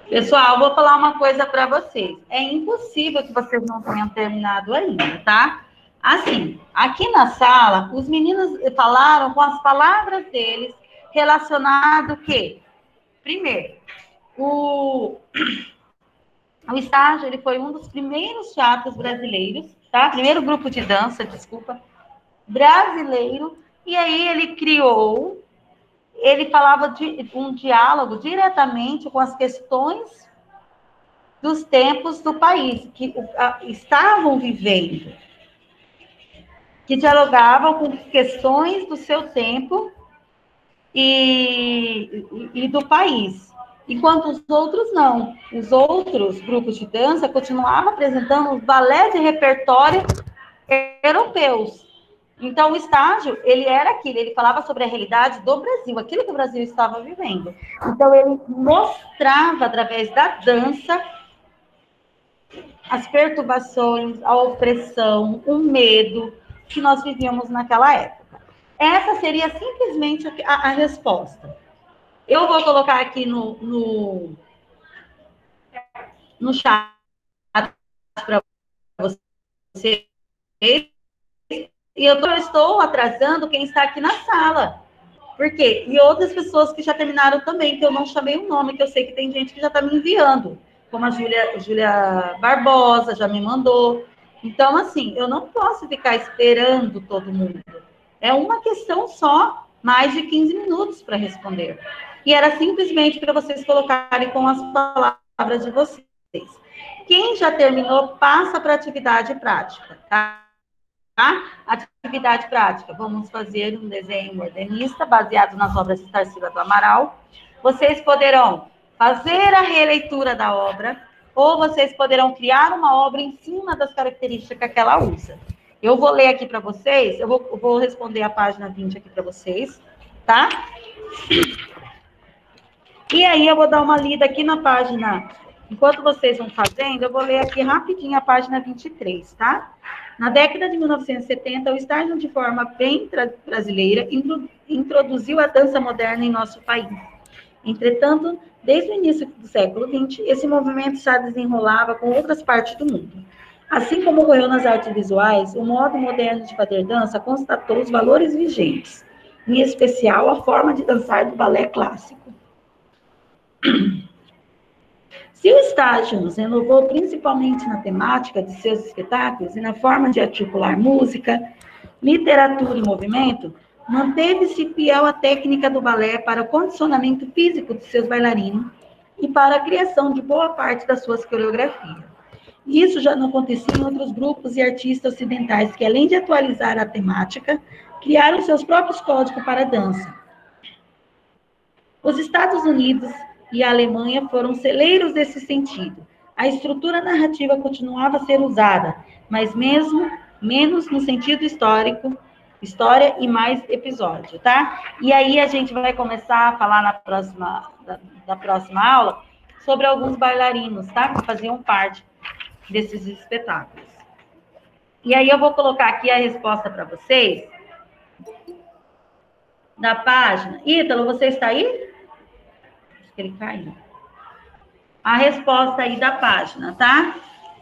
Pessoal, vou falar uma coisa para vocês. É impossível que vocês não tenham terminado ainda, tá? Assim, aqui na sala, os meninos falaram com as palavras deles relacionado o quê? Primeiro, o estágio, ele foi um dos primeiros teatros brasileiros, tá? Primeiro grupo de dança, desculpa, brasileiro. E aí ele falava de um diálogo diretamente com as questões dos tempos do país, que estavam vivendo, que dialogavam com questões do seu tempo e do país. Enquanto os outros não. Os outros grupos de dança continuavam apresentando os balés de repertório europeus. Então, o estágio, ele era aquilo, ele falava sobre a realidade do Brasil, aquilo que o Brasil estava vivendo. Então, ele mostrava, através da dança, as perturbações, a opressão, o medo que nós vivíamos naquela época. Essa seria simplesmente a resposta. Eu vou colocar aqui no chat para vocês. E eu estou atrasando quem está aqui na sala. Por quê? E outras pessoas que já terminaram também, que eu não chamei o nome, que eu sei que tem gente que já está me enviando. Como a Júlia Barbosa já me mandou. Então, assim, eu não posso ficar esperando todo mundo. É uma questão só, mais de 15 minutos para responder. E era simplesmente para vocês colocarem com as palavras de vocês. Quem já terminou, passa para a atividade prática, tá? Atividade prática. Vamos fazer um desenho modernista baseado nas obras de Tarsila do Amaral. Vocês poderão fazer a releitura da obra ou vocês poderão criar uma obra em cima das características que ela usa. Eu vou ler aqui para vocês, eu vou responder a página 20 aqui para vocês, tá? E aí eu vou dar uma lida aqui na página, enquanto vocês vão fazendo, eu vou ler aqui rapidinho a página 23, tá? Na década de 1970, o estágio de forma bem brasileira introduziu a dança moderna em nosso país. Entretanto, desde o início do século XX, esse movimento já desenrolava com outras partes do mundo. Assim como ocorreu nas artes visuais, o modo moderno de fazer dança constatou os valores vigentes, em especial a forma de dançar do balé clássico. Se o estágio nos renovou principalmente na temática de seus espetáculos e na forma de articular música, literatura e movimento, manteve-se fiel à técnica do balé para o condicionamento físico de seus bailarinos e para a criação de boa parte das suas coreografias. Isso já não acontecia em outros grupos e artistas ocidentais que, além de atualizar a temática, criaram seus próprios códigos para a dança. Os Estados Unidos e a Alemanha foram celeiros desse sentido. A estrutura narrativa continuava a ser usada, mas mesmo menos no sentido histórico, história e mais episódio, tá? E aí a gente vai começar a falar da próxima aula sobre alguns bailarinos, tá? Que faziam parte desses espetáculos. E aí eu vou colocar aqui a resposta para vocês da página. Ítalo, você está aí? Acho que ele caiu. A resposta aí da página, tá?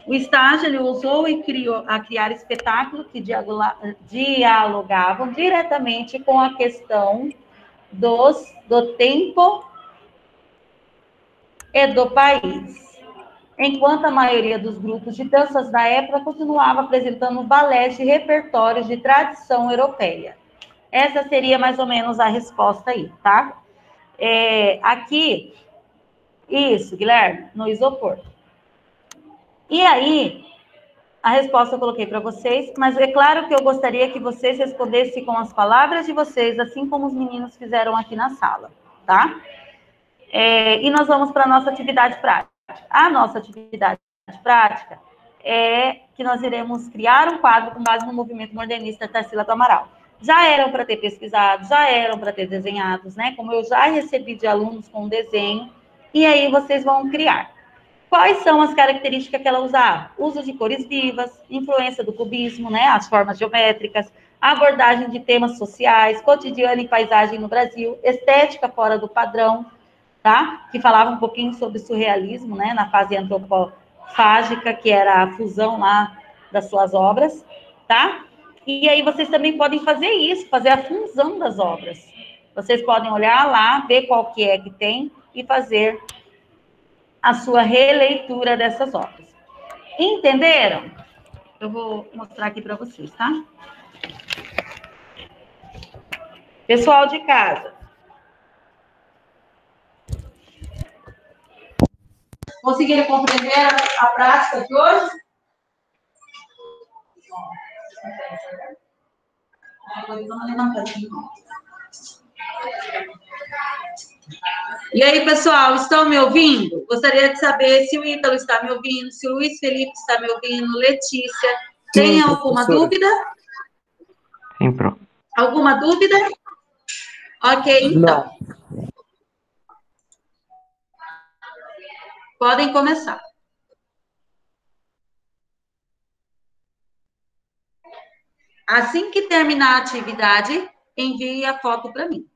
O estágio ele usou e criou a criar espetáculos que dialogavam diretamente com a questão do tempo e do país. Enquanto a maioria dos grupos de danças da época continuava apresentando balés de repertórios de tradição europeia. Essa seria mais ou menos a resposta aí, tá? Aqui, isso, Guilherme, no isopor. E aí, a resposta eu coloquei para vocês, mas é claro que eu gostaria que vocês respondessem com as palavras de vocês, assim como os meninos fizeram aqui na sala, tá? E nós vamos para a nossa atividade prática. A nossa atividade prática é que nós iremos criar um quadro com base no movimento modernista Tarsila do Amaral. Já eram para ter pesquisado, já eram para ter desenhados, né? Como eu já recebi de alunos com desenho, e aí vocês vão criar. Quais são as características que ela usava? Uso de cores vivas, influência do cubismo, né? As formas geométricas, abordagem de temas sociais, cotidiano e paisagem no Brasil, estética fora do padrão, tá? Que falava um pouquinho sobre surrealismo, né? Na fase antropofágica, que era a fusão lá das suas obras, tá? E aí vocês também podem fazer isso, fazer a fusão das obras. Vocês podem olhar lá, ver qual que é que tem e fazer a sua releitura dessas obras. Entenderam? Eu vou mostrar aqui para vocês, tá? Pessoal de casa. Conseguiram compreender a prática de hoje? E aí, pessoal, estão me ouvindo? Gostaria de saber se o Ítalo está me ouvindo, se o Luiz Felipe está me ouvindo, Letícia. Tem alguma dúvida? Sim, pronto. Alguma dúvida? Ok, então. Não. Podem começar. Assim que terminar a atividade, envie a foto para mim.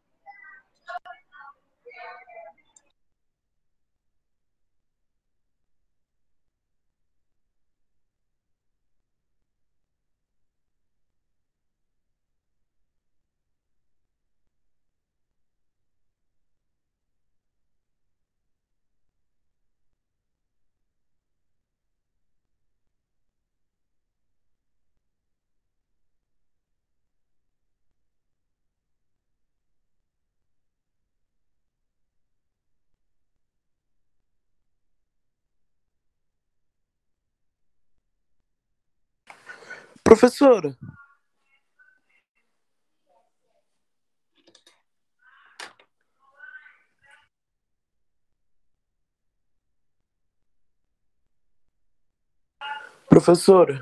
Professora, professora,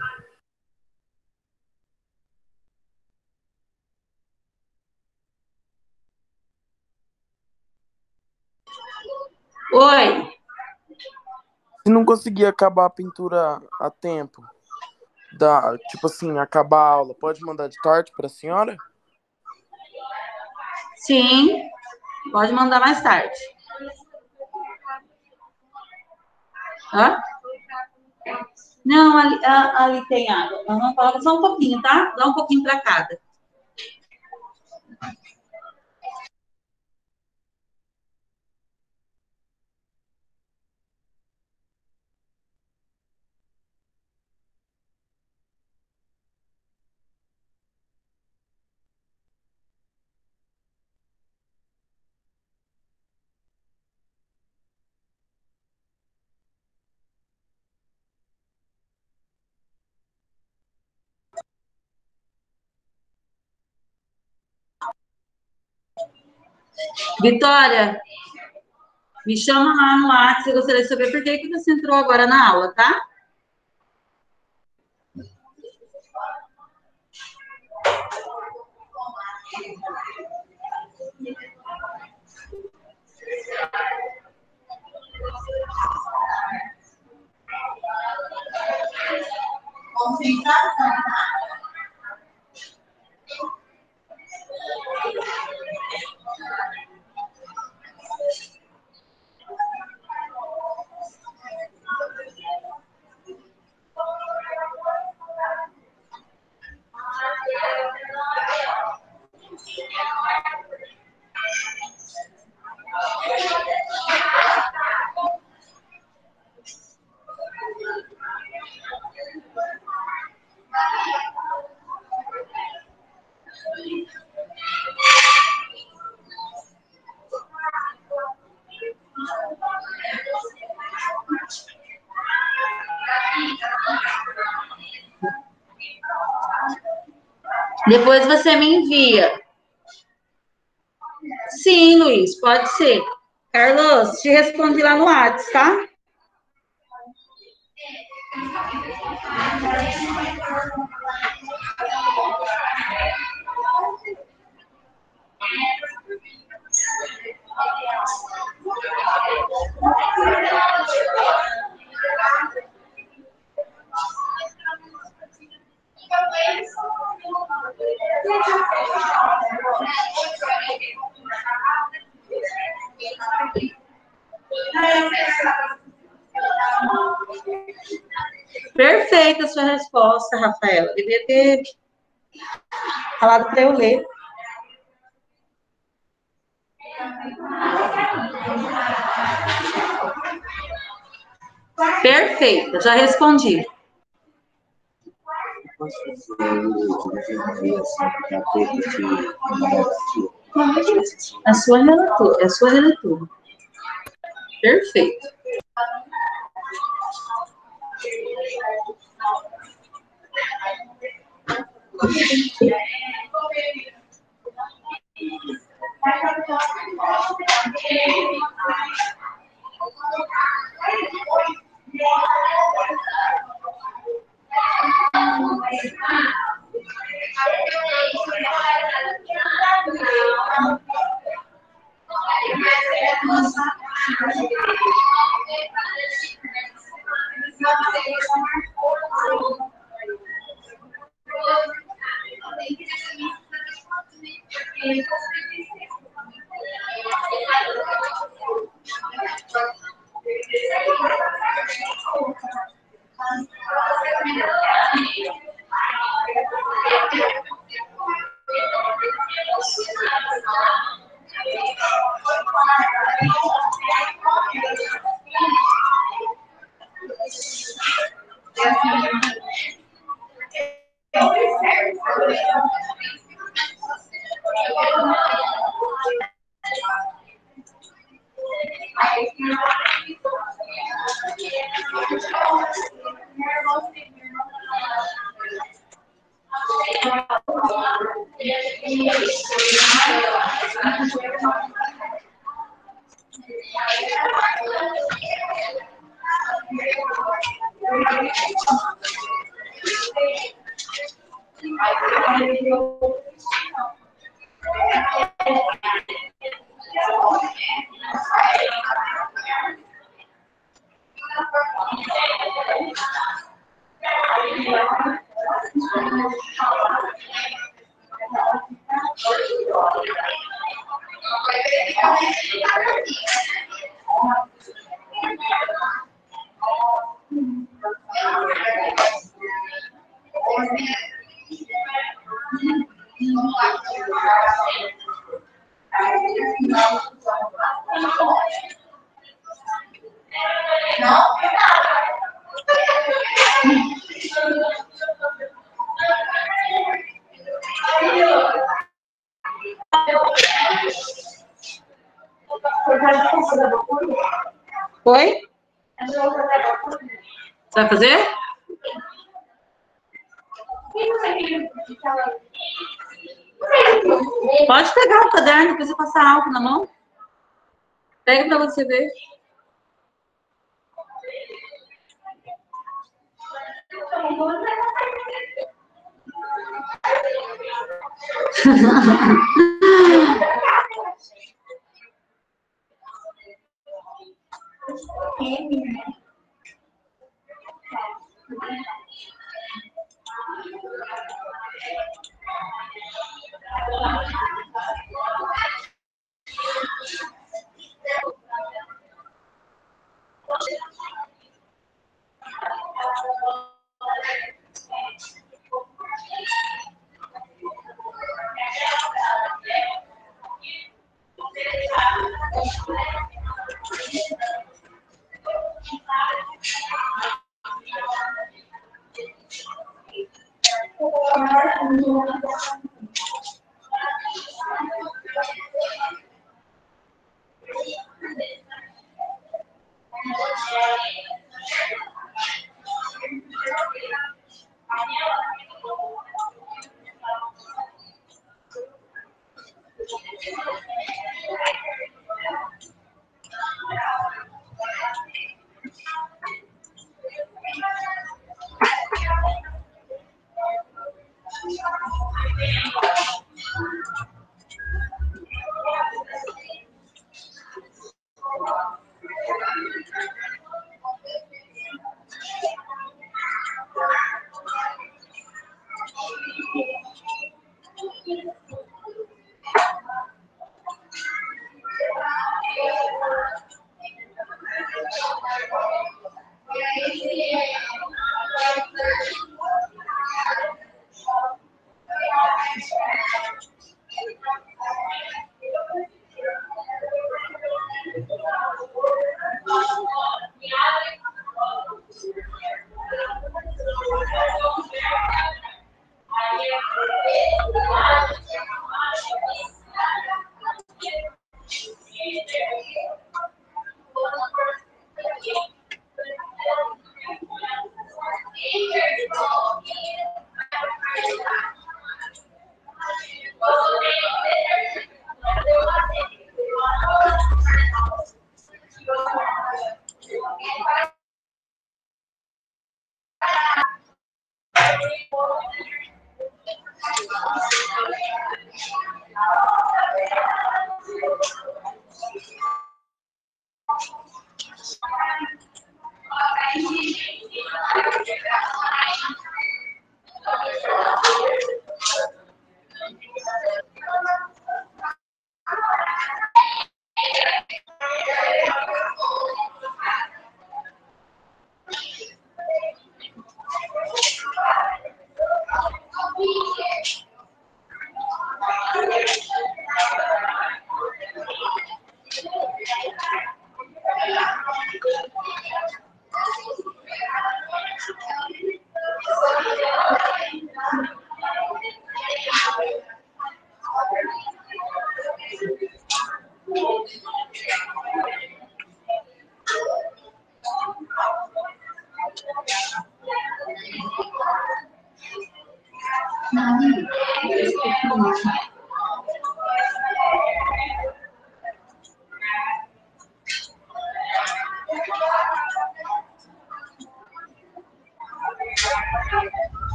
Oi. se não conseguir acabar a pintura a tempo, tipo assim, acabar a aula, pode mandar de tarde para a senhora? Sim, pode mandar mais tarde. Hã? Não, ali tem água. Uhum, coloca só um pouquinho, tá? Dá um pouquinho para cada. Vitória, me chama lá no WhatsApp, eu gostaria de saber por que você entrou agora na aula, tá? Depois você me envia. Sim, Luiz, pode ser. Carlos, te respondi lá no WhatsApp, tá? Perfeita a sua resposta, Rafaela. Devia ter falado para eu ler. Perfeita, já respondi. A sua relatora, a sua relatora. Perfeito. Oi? Você vai fazer? Pode pegar o caderno, depois você passar álcool na mão. Pega pra você ver.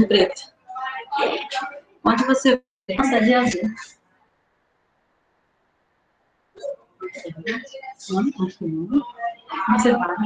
Preto. Onde você gosta de azul? Você vai.